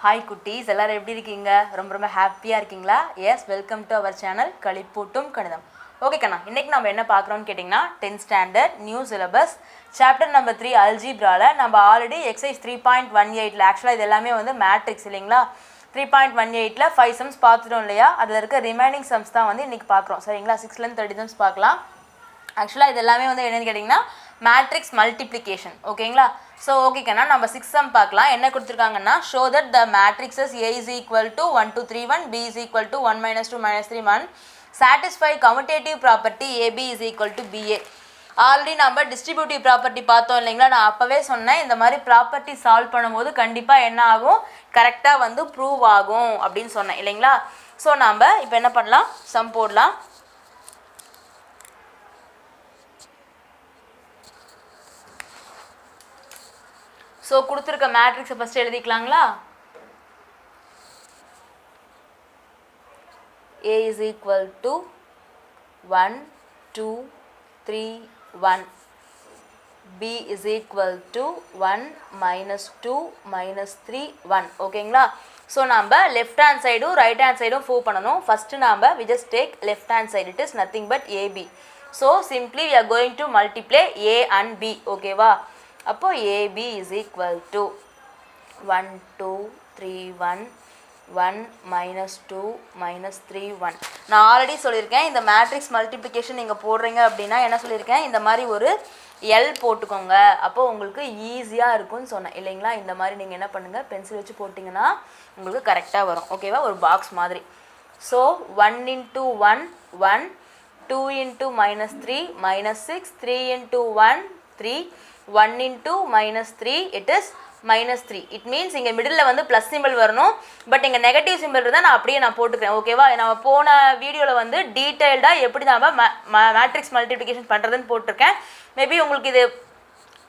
Hi குட்டீஸ் எல்லாரும் எப்படி இருக்கீங்க ரொம்ப ஹாப்பியா இருக்கீங்களா yes welcome to our channel களிப்பூட்டும் கணிதம் ஓகே கண்ணா இன்னைக்கு நம்ம என்ன பார்க்குறோம்னு கேட்டிங்கன்னா 10th standard new syllabus chapter number 3 அல்ஜிப்ரால நம்ம ஆல்ரெடி எக்ஸசைஸ் 3.18ல ஆக்சுவலாக இது எல்லாமே வந்து மேட்ரிக்ஸ் இல்லைங்களா 3.18ல 5 சம்ஸ் பார்த்துட்டோம் இல்லையா அதில் இருக்க ரிமைனிங் சம்ஸ் தான் வந்து இன்னைக்கு பார்க்குறோம் சரிங்களா 6லேருந்து 30 சம்ஸ் பார்க்கலாம் ஆக்சுவலாக இது எல்லாமே வந்து என்னென்னு கேட்டிங்கன்னா மேட்ரிக்ஸ் மல்டிப்ளிகேஷன் ஓகேங்களா ஸோ ஓகேக்கண்ணா நம்ம 6 சம் பார்க்கலாம் என்ன கொடுத்துருக்காங்கன்னா show that the matrices A is equal to 1 2 3 1 B is equal to 1 minus 2 minus 3 1 satisfy commutative property AB is equal to BA already நம்ம டிஸ்ட்ரிபியூட்டிவ் ப்ராப்பர்ட்டி பார்த்தோம் இல்லைங்களா நான் அப்போவே சொன்னேன் இந்த மாதிரி ப்ராப்பர்ட்டி சால்வ் பண்ணும்போது கண்டிப்பாக என்ன ஆகும் கரெக்டாக வந்து ப்ரூவ் ஆகும் அப்படின்னு சொன்னேன் இல்லைங்களா ஸோ நம்ம இப்போ என்ன பண்ணலாம் சம் போடலாம் ஸோ கொடுத்துருக்க மேட்ரிக்ஸை first எழுதிக்கலாங்களா A is equal to 1 2 3 1 B is equal to 1 minus 2 minus 3 1 ஓகேங்களா ஸோ நம்ம லெஃப்ட் ஹேண்ட் சைடும் ரைட் ஹேண்ட் சைடும் ப்ரூவ் பண்ணணும் ஃபஸ்ட்டு நம்ம we just take left hand side it is nothing but AB so simply we are going to multiply A and B ஓகேவா அப்போ AB is equal to 1 2 3 1 1 minus 2 minus 3 1 நான் already சொல்லியிருக்கேன் இந்த matrix multiplication நீங்கள் போடுறீங்க அப்படின்னா என்ன சொல்லியிருக்கேன் இந்த மாதிரி ஒரு L போட்டுக்கோங்க அப்போ உங்களுக்கு ஈஸியாக இருக்கும்னு சொன்னேன் இல்லைங்களா இந்த மாதிரி நீங்கள் என்ன பண்ணுங்கள் பென்சில் வச்சு போட்டிங்கன்னா உங்களுக்கு கரெக்டாக வரும் ஓகேவா ஒரு பாக்ஸ் மாதிரி so 1 into 1 1 2 into minus 3 minus 6 3 into 1 3 1 into minus 3 it is minus 3 it means இங்கே மிடில் வந்து ப்ளஸ் சிம்பிள் வரணும் பட் இங்கே நெகட்டிவ் சிம்பிள் இருந்தால் நான் அப்படியே நான் போட்டுக்கிறேன் ஓகேவா நம்ம போன வீடியோவில் வந்து டீட்டெயில்டாக எப்படி நம்ம மேட்ரிக்ஸ் மல்டிப்ளிகேஷன் பண்ணுறதுன்னு போட்டிருக்கேன் மேபி உங்களுக்கு இது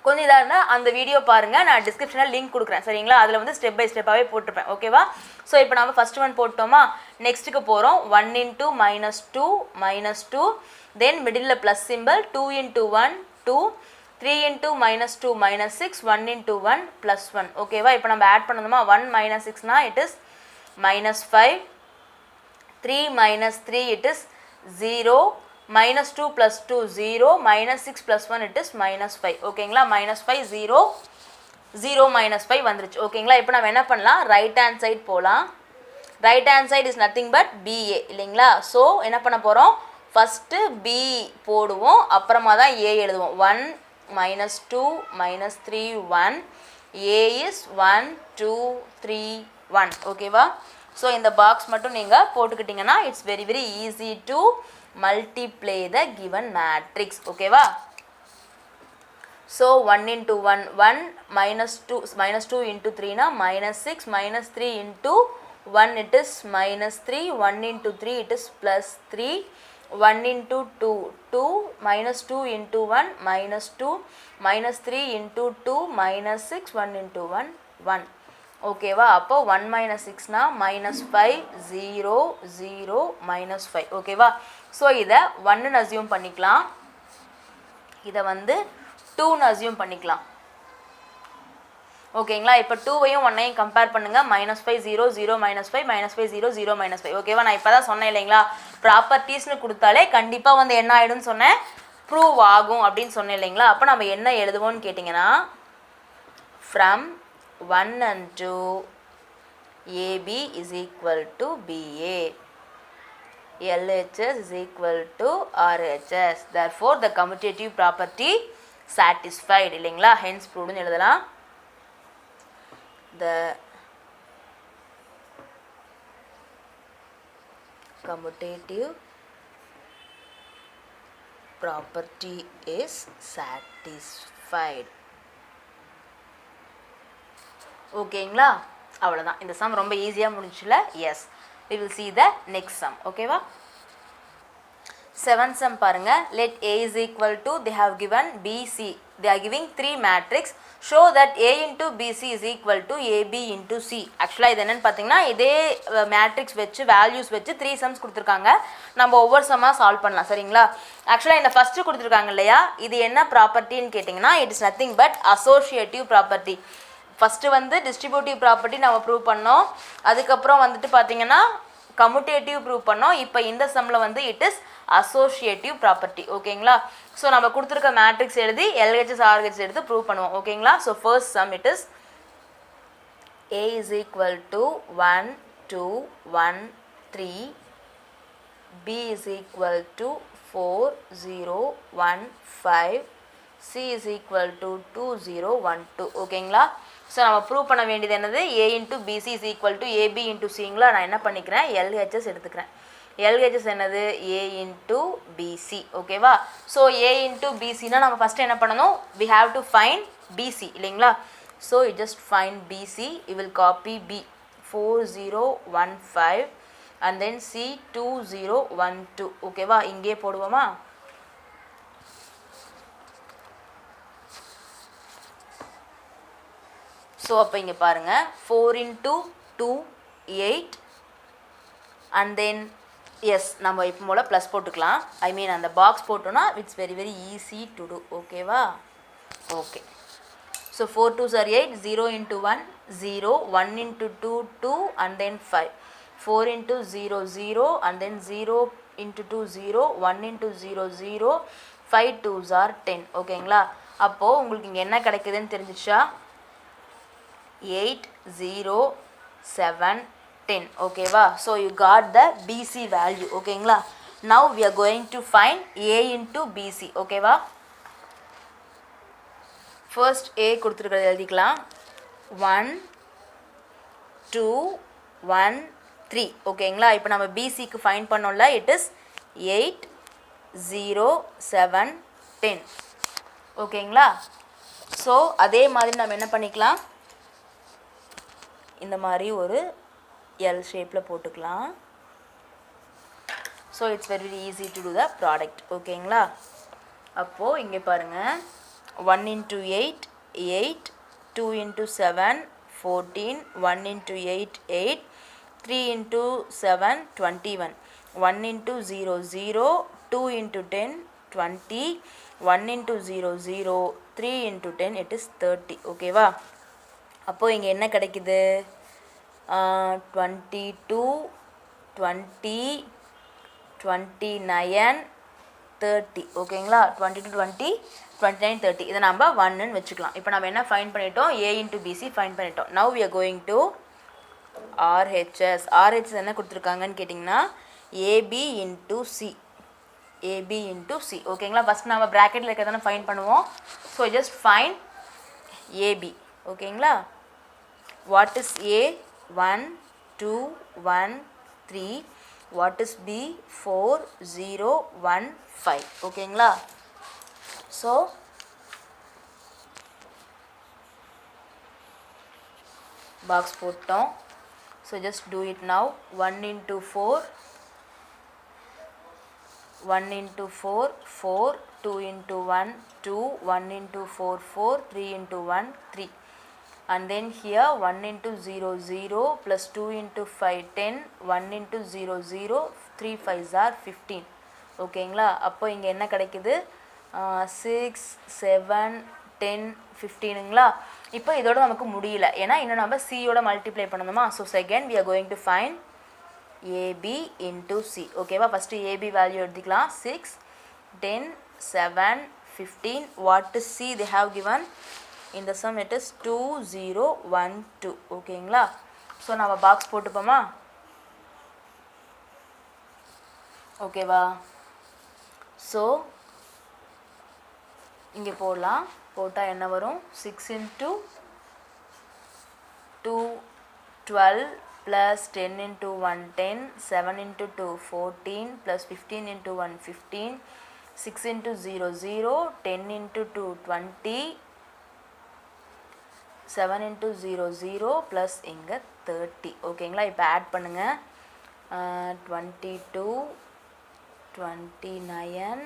கொஞ்சம் இதாக இருந்தால் அந்த வீடியோ பாருங்கள் நான் டிஸ்கிரிப்ஷனில் லிங்க் கொடுக்குறேன் சரிங்களா அதில் வந்து ஸ்டெப் பை ஸ்டெப்பாகவே போட்டிருப்பேன் ஓகேவா ஸோ இப்போ நம்ம ஃபஸ்ட் ஒன் போட்டோமா நெக்ஸ்ட்டுக்கு போகிறோம் 1 into minus 2 minus 2 தென் middle plus simple 2 into 1 2 3 into minus 2 minus 6 1 into 1 plus 1 ஓகேவா இப்போ நம்ம ஆட் பண்ணணுமா 1 minus 6னா it is minus 5 3 minus 3 it is 0 minus 2 plus 2 0 minus 6 plus 1 it is minus 5 ஓகேங்களா minus 5 0 0 minus 5 வந்துருச்சு ஓகேங்களா இப்போ நம்ம என்ன பண்ணலாம் ரைட் ஹேண்ட் சைட் போகலாம் right hand side is nothing but BA இல்லைங்களா ஸோ என்ன பண்ண போகிறோம் ஃபஸ்ட்டு B போடுவோம் அப்புறமா தான் A எழுதுவோம் 1 minus 2 minus 3 1 A is 1 2 3 1 ஓகேவா ஸோ இந்த பாக்ஸ் மட்டும் நீங்கள் போட்டுக்கிட்டிங்கன்னா it's very very easy to multiply the given matrix ஓகேவா ஸோ 1 into 1 1 minus 2 into 3னா minus 6 minus 3 into 1 it is minus 3 1 into 3 it is plus 3 1 into 2 2 minus 2 into 1 minus 2 minus 3 into 2 minus 6 1 into 1 1 ஓகேவா அப்போ 1 minus 6னா minus 5 0 0 minus 5 ஓகேவா so இதை 1ன்னு assume பண்ணிக்கலாம் இதை வந்து 2ன்னு assume பண்ணிக்கலாம் ஓகேங்களா இப்போ 2வையும் 1ஐயும் கம்பேர் பண்ணுங்கள் minus 5 0 0 minus 5 minus 5 0 0 minus 5 ஓகேவா நான் இப்போ தான் சொன்னேன் இல்லைங்களா ப்ராப்பர்ட்டிஸ்னு கொடுத்தாலே கண்டிப்பாக வந்து என்ன ஆகிடும்னு சொன்னேன் ப்ரூவ் ஆகும் அப்படின்னு சொன்னேன் இல்லைங்களா அப்போ நம்ம என்ன எழுதுவோம்னு கேட்டிங்கன்னா from 1 and 2 AB is equal to BA LHS is equal to RHS therefore the commutative property satisfied இல்லைங்களா hence proved எழுதலாம் the commutative property is satisfied ஓகேங்களா அவ்வளோதான் இந்த சம் ரொம்ப ஈஸியாக முடிஞ்சுல S we will see the next sum ஓகேவா 7th sum பாருங்க let A is equal to they have given BC they are giving 3 matrix show that A into BC is equal to AB into C ஆக்சுவலாக இது என்னென்னு பார்த்தீங்கன்னா இதே matrix வச்சு values வச்சு 3 sums கொடுத்துருக்காங்க நம்ம ஒவ்வொரு சம்மாக சால்வ் பண்ணலாம் சரிங்களா ஆக்சுவலாக இந்த ஃபஸ்ட்டு கொடுத்துருக்காங்க இல்லையா இது என்ன ப்ராப்பர்ட்டின்னு கேட்டிங்கன்னா it is nothing but associative property first வந்து டிஸ்ட்ரிபியூட்டிவ் ப்ராப்பர்ட்டி நம்ம ப்ரூவ் பண்ணோம், அதுக்கப்புறம் வந்துட்டு பார்த்தீங்கன்னா கம்யூட்டேட்டிவ் ப்ரூவ் பண்ணோம். இப்போ இந்த சம்மில் வந்து இட் இஸ் அசோசியேட்டிவ் ப்ராப்பர்ட்டி. ஓகேங்களா? ஸோ நம்ம கொடுத்துருக்க மேட்ரிக்ஸ் எழுதி LHS RHS எடுத்து ப்ரூவ் பண்ணுவோம். ஓகேங்களா? So first sum it is A is equal to 1, 2, 1, 3, B is equal to 4, 0, 1, 5, C is equal to 2, 0, 1, 2. ஓகேங்களா? ஸோ நம்ம ப்ரூவ் பண்ண வேண்டியது என்னது? A into BC is equal to AB into Cங்களா? நான் என்ன பண்ணிக்கிறேன்? LHS எடுத்துக்கிறேன். LHS என்னது? A into BC. ஓகேவா? ஸோ A into BCனா நம்ம ஃபஸ்ட்டு என்ன பண்ணணும்? We have to find BC இல்லைங்களா? So you just find BC, you will copy B 4015 and then C 2012. ஓகேவா? இங்கே போடுவோமா? ஸோ அப்போ இங்கே பாருங்கள் 4 into 2 8 and then எஸ் நம்ம இப்போ போல் ப்ளஸ் போட்டுக்கலாம். ஐ மீன் அந்த பாக்ஸ் போட்டோன்னா it's very very easy to do. ஓகேவா? Okay. So 4 2s are 8, 0 into 1 0, 1 into 2 2 and then 5, 4 into 0 0 and then 0 into 2 0, 1 into 0 0, 5 2s are 10. ஓகேங்களா? அப்போது உங்களுக்கு இங்கே என்ன கிடைக்குதுன்னு தெரிஞ்சிச்சா? 8 0 7 10. ஓகேவா? So you got the BC value. ஓகேங்களா? Now we are going to find A into BC. ஓகேவா? ஃபர்ஸ்ட் A கொடுத்துருக்கிறது எழுதிக்கலாம். 1 2 1 3. ஓகேங்களா? இப்போ நம்ம BCக்கு ஃபைண்ட் பண்ணோம்ல, இட் இஸ் 8 0 7 10. ஓகேங்களா? ஸோ அதே மாதிரி நம்ம என்ன பண்ணிக்கலாம்? இந்த மாதிரி ஒரு L ஷேப்பில் போட்டுக்கலாம். So it's very easy to do the product. ஓகேங்களா? அப்போது இங்கே பாருங்கள் 1 into 8 8, 2 into 7 14, 1 into 8 8, 3 into 7 21, 1 into 0 0, 2 into 10 20, 1 into 0 0, 3 into 10 it is 30. ஓகேவா? அப்போது இங்கே என்ன கிடைக்குது? 22 20 29 30. ஓகேங்களா? 22 20 29 30. இதை நம்ம 1ன்னு வச்சுக்கலாம். இப்போ நம்ம என்ன ஃபைண்ட் பண்ணிட்டோம்? A into BC ஃபைண்ட் பண்ணிட்டோம். Now we are going to RHS. RHS என்ன கொடுத்துருக்காங்கன்னு கேட்டிங்கன்னா AB into C. AB into C. ஓகேங்களா? ஃபஸ்ட் நம்ம ப்ராக்கெட்டில் இருக்கிறதான ஃபைண்ட் பண்ணுவோம். So just find AB. ஓகேங்களா? What is A? 1 2 1 3. What is B? 4 0 1 5. ஓகேங்களா? ஸோ பாக்ஸ் போட்டோம். So just do it now. 1 into 4 1 into 4 4, 2 into 1 2, 1 into 4 4, 3 into 1 3. And then here 1 into 0 0 plus 2 into 5 10, 1 into 0 0, 3 5s are 15. ஓகேங்களா? அப்போ இங்கே என்ன கிடைக்குது? 6 7 10 15ங்களா? இப்போ இதோட நமக்கு முடியல, ஏன்னா இன்னும் நம்ம சியோட மல்டிப்ளை பண்ணணுமா? So second we are going to find AB into C. ஓகேவா? ஃபஸ்ட்டு AB வேல்யூ எடுத்துக்கலாம். 6 10 7 15. What is C they have given? In the sum it is 2 0 1 2. ஓகேங்களா? ஸோ நம்ம பாக்ஸ் போட்டுப்போமா? ஓகேவா? ஸோ இங்கே போடலாம். போட்டால் என்ன வரும்? 6 into 2 12 plus 10 into 1 10, 7 into 2 14 plus 15 into 1 15, 6 into 0 0, 10 into 2 20, 7 into 0 0 plus இங்கே 30. ஓகேங்களா? இப்போ ஆட் பண்ணுங்கள். 22 29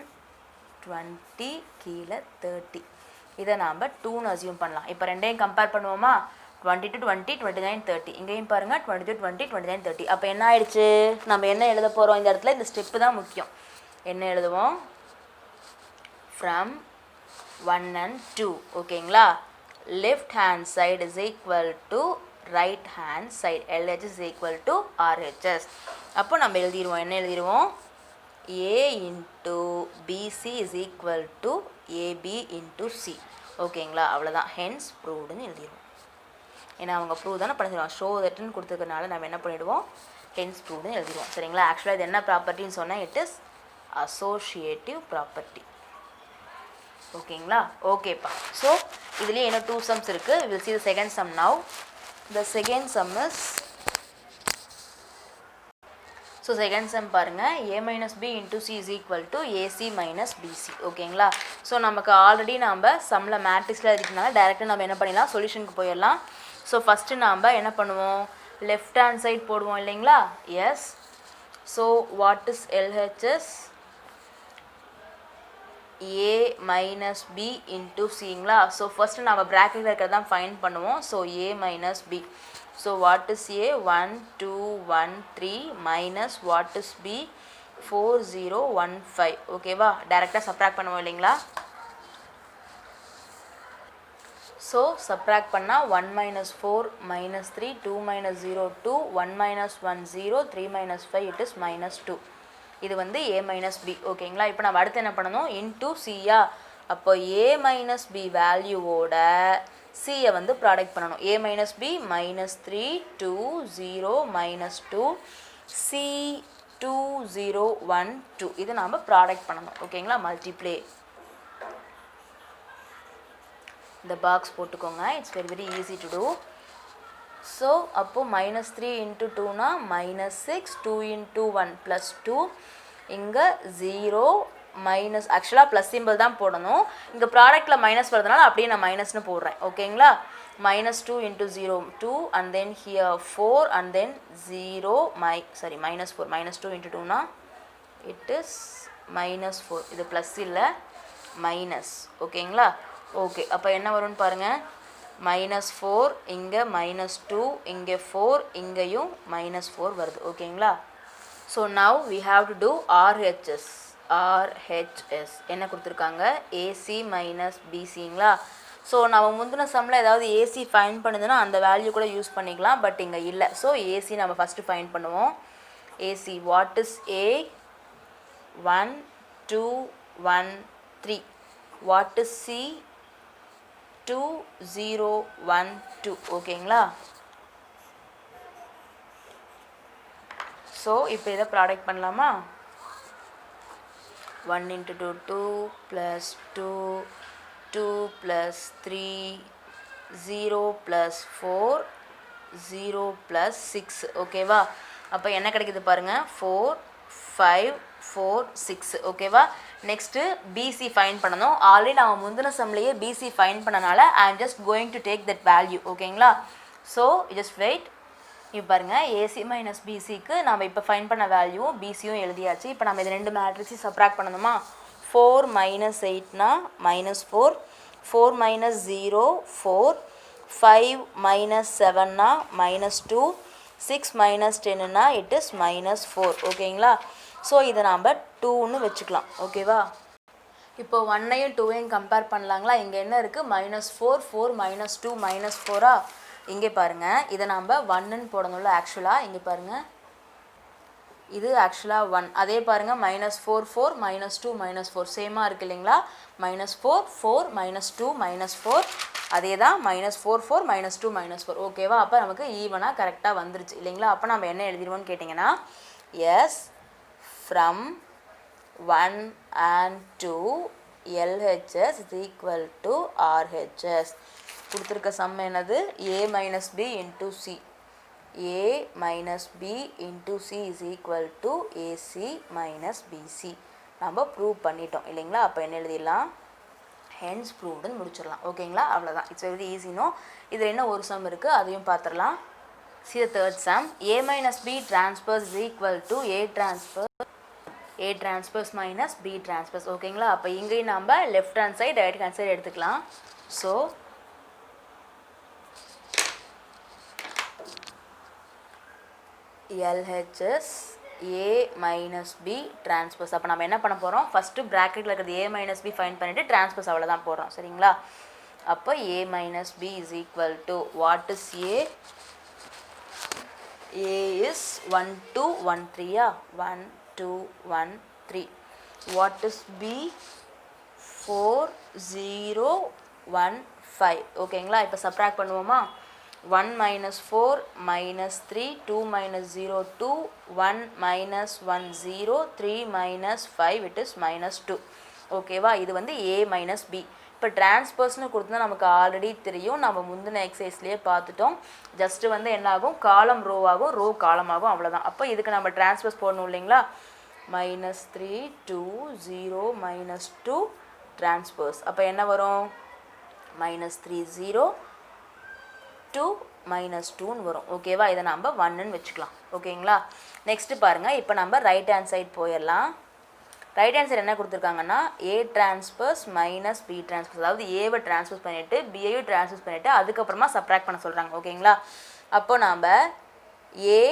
20 கீழே 30. இதை நாம் 2ன்னு அசியூம் பண்ணலாம். இப்போ ரெண்டையும் கம்பேர் பண்ணுவோமா? 22 20 29 30. இங்கேயும் பாருங்கள் 22 20 29 30. அப்போ என்ன ஆயிடுச்சு? நம்ம என்ன எழுத போகிறோம் இந்த இடத்துல? இந்த ஸ்டெப்பு தான் முக்கியம். என்ன எழுதுவோம்? From 1 and 2. ஓகேங்களா? left hand side is equal to right hand side. LHS is equal to RHS. அப்போ நம்ம எழுதிடுவோம், என்ன எழுதிடுவோம், A into BC is equal to AB into C. ஓகேங்களா, அவ்வளோதான். ஹென்ஸ் ப்ரூவ்டுன்னு எழுதிடுவோம். ஏன்னா அவங்க ப்ரூவ் தானே பண்ணிடுவோம், ஷோ தட்டுன்னு கொடுத்துருக்கனால நம்ம என்ன பண்ணிவிடுவோம், ஹென்ஸ் ப்ரூவ்டுன்னு எழுதிடுவோம். சரிங்களா. ஆக்சுவலாக இது என்ன ப்ராப்பர்ட்டின்னு சொன்னால் இட் இஸ் அசோசியேட்டிவ் ப்ராப்பர்ட்டி. ஓகேங்களா. ஓகேப்பா. ஸோ இதுலேயே இன்னும் 2 sums இருக்குது. Will see the second sum now. The second sum is, so second sum பாருங்கள், A minus B into C is equal to AC minus BC. ஓகேங்களா. ஸோ நமக்கு already நம்ம சம்மில் மேட்ரிக்ஸில் இருக்கிறதுனால டேரெக்டாக நம்ம என்ன பண்ணிடலாம், சொல்யூஷனுக்கு போயிடலாம். ஸோ ஃபஸ்ட்டு நாம் என்ன பண்ணுவோம், லெஃப்ட் ஹேண்ட் சைட் போடுவோம் இல்லைங்களா. Yes. So what is LHS? A minus B into Cங்களா. ஸோ ஃபஸ்ட்டு நம்ம ப்ராக்கெட்டில் இருக்கிறது தான் ஃபைண்ட் பண்ணுவோம். So A minus B. So what is A? 1 2 1 3 minus what is B? 4 0 1 5. ஓகேவா. டைரெக்டாக சப்ராக்ட் பண்ணுவோம் இல்லைங்களா. ஸோ சப்ராக்ட் பண்ணால் 1 minus 4 minus 3 2 minus 0 2 1 minus 1 0 3 minus 5 it is minus 2. இது வந்து A minus B. ஓகேங்களா. இப்போ நம்ம அடுத்து என்ன பண்ணணும், இன்டூ சியா. அப்போ A minus B வேல்யூவோட சியை வந்து ப்ராடக்ட் பண்ணணும். A minus B minus 3 2 0 minus 2 C 2 0 1 2 இது நாம் ப்ராடக்ட் பண்ணணும். ஓகேங்களா. மல்டிப்ளே இந்த பாக்ஸ் போட்டுக்கோங்க. It's very very easy to do. So அப்போ மைனஸ் 3 இன்ட்டு 2னா மைனஸ் 6 2 இன்ட்டு 1 ப்ளஸ் 2. இங்கே 0 மைனஸ், ஆக்சுவலாக ப்ளஸ் சிம்பிள் தான் போடணும், இங்கே ப்ராடக்டில் மைனஸ் வரதுனால அப்படியே நான் மைனஸ்னு போடுறேன். ஓகேங்களா. minus 2 into 0 2 and then here 4 and then 0 minus 4 minus 2 into 2 na it is minus 4. இது ப்ளஸ் இல்லை மைனஸ். ஓகேங்களா. ஓகே. அப்போ என்ன வரும்னு பாருங்கள், minus 4 இங்கே minus 2 இங்கே 4 இங்கேயும் minus 4 வருது. ஓகேங்களா. So now we have to do RHS. RHS என்ன கொடுத்துருக்காங்க, AC minus BCங்களா. ஸோ நம்ம முந்தின சம்மில் ஏதாவது ஏசி ஃபைண்ட் பண்ணுதுன்னா அந்த வேல்யூ கூட யூஸ் பண்ணிக்கலாம், பட் இங்கே இல்லை. ஸோ ஏசி நம்ம ஃபஸ்ட்டு ஃபைண்ட் பண்ணுவோம். AC what is A? 1 2 1 3. What is C? 2 0 1 2. ஓகேங்களா. ஸோ இப்போ இதை ப்ராடக்ட் பண்ணலாமா. 1 into 2 2 plus 2 2 plus 3 0 plus 4 0 plus 6. ஓகேவா. அப்போ என்ன கிடைக்குது பாருங்கள், 4 5 4 6. ஓகேவா. நெக்ஸ்ட்டு பிசி ஃபைண்ட் பண்ணணும். ஆல்ரெடி நான் முந்தின சம்லேயே பிசி ஃபைண்ட் பண்ணனால I am just going to take that value. ஓகேங்களா. So just wait. இப்போ பாருங்கள், ஏசி மைனஸ் பிசிக்கு நம்ம இப்போ ஃபைண்ட் பண்ண வேல்யூவும் பிசியும் எழுதியாச்சு. இப்போ நம்ம இது ரெண்டு மேட்ரிக்ஸையும் சப்ராக்ட் பண்ணணுமா. 4 minus 8னா minus 4, 4 minus 0 4, 5 minus 7னா minus 2, 6 minus 10னா it is minus 4. ஓகேங்களா. ஸோ இதை நாம் 2ன்னு வச்சுக்கலாம். ஓகேவா. இப்போ 1ஐயும் 2ஐயும் கம்பேர் பண்ணலாங்களா. இங்கே என்ன இருக்குது, -4 4 -2 -4ஆ. இங்கே பாருங்கள், இதை நாம் 1ன்னு போடணும்ல. ஆக்சுவலாக இங்கே பாருங்கள், இது ஆக்சுவலாக 1. அதே பாருங்கள் -4 4 -2 -4 சேமாக இருக்குது இல்லைங்களா. -4 4 -2 -4 அதே தான் -4 4 -2 -4. ஓகேவா. அப்போ நமக்கு ஈவனாக கரெக்டாக வந்துருச்சு இல்லைங்களா. அப்போ நம்ம என்ன எழுதிடுவோம்னு கேட்டிங்கன்னா, yes from 1 and 2 LHS is equal to RHS. கொடுத்துருக்க சம் என்னது, A minus B into C. A minus B into C is equal to AC minus BC. நம்ம ப்ரூவ் பண்ணிட்டோம் இல்லைங்களா. அப்போ என்ன எழுதிடலாம், ஹென்ஸ் ப்ரூவ்டுன்னு முடிச்சிடலாம். ஓகேங்களா. அவ்வளோதான். இட்ஸ் வெரி ஈஸினோ. இதில் என்ன ஒரு சம் இருக்குது அதையும் பார்த்துடலாம். See the third sum. A minus B transpose is equal to A transpose minus B transpose. ஓகேங்களா. அப்போ இங்கேயும் நம்ம left hand side right hand side எடுத்துக்கலாம். So LHS A minus B transpose. அப்போ நம்ம என்ன பண்ண போகிறோம், ஃபஸ்ட்டு ப்ராக்கெட்டில் இருக்கிறது A minus B ஃபைண்ட் பண்ணிவிட்டு transpose அவ்வளோதான் போடுறோம். சரிங்களா. அப்போ a minus b is equal to what is a? A is 1 2 1 3 yeah? 1 2 1 3. What is b? 4 0 1 5. ஓகேங்களா? இப்போ சப்ராக்ட் பண்ணுவோமா? 1 minus 4 minus 3 2 minus 0 2 1 minus 1 0 3 minus 5 it is minus 2. ஓகேவா? இது வந்து a minus b. இப்போ டிரான்ஸ்பர்ஸ்னு கொடுத்தா நமக்கு ஆல்ரெடி தெரியும், நம்ம முந்தின எக்ஸசைஸ்லேயே பார்த்துட்டோம். ஜஸ்ட்டு வந்து என்ன ஆகும், காலம் ரோ ஆகும், ரோ காலம் ஆகும், அவ்வளோதான். அப்போ இதுக்கு நம்ம டிரான்ஸ்பர்ஸ் போடணும் இல்லைங்களா? minus 3 2 0 minus 2 transfers. அப்போ என்ன வரும்? minus 3 0 2 minus 2ன்னு வரும். ஓகேவா? இதை நம்ம 1ன்னு வச்சுக்கலாம். ஓகேங்களா? நெக்ஸ்ட்டு பாருங்கள், இப்போ நம்ம ரைட் ஹேண்ட் சைட் போயிடலாம். ரைட் ஹேண்ட் சைடு என்ன கொடுத்துருக்காங்கன்னா ஏ டிரான்ஸ்பர்ஸ் மைனஸ் பி டிரான்ஸ்பர்ஸ், அதாவது ஏவை டிரான்ஸ்பர்ஸ் பண்ணிவிட்டு பிஐயும் டிரான்ஸ்பர்ஸ் பண்ணிவிட்டு அதுக்கப்புறமா சப்ராக்ட் பண்ண சொல்கிறாங்க. ஓகேங்களா? அப்போ நாம் ஏ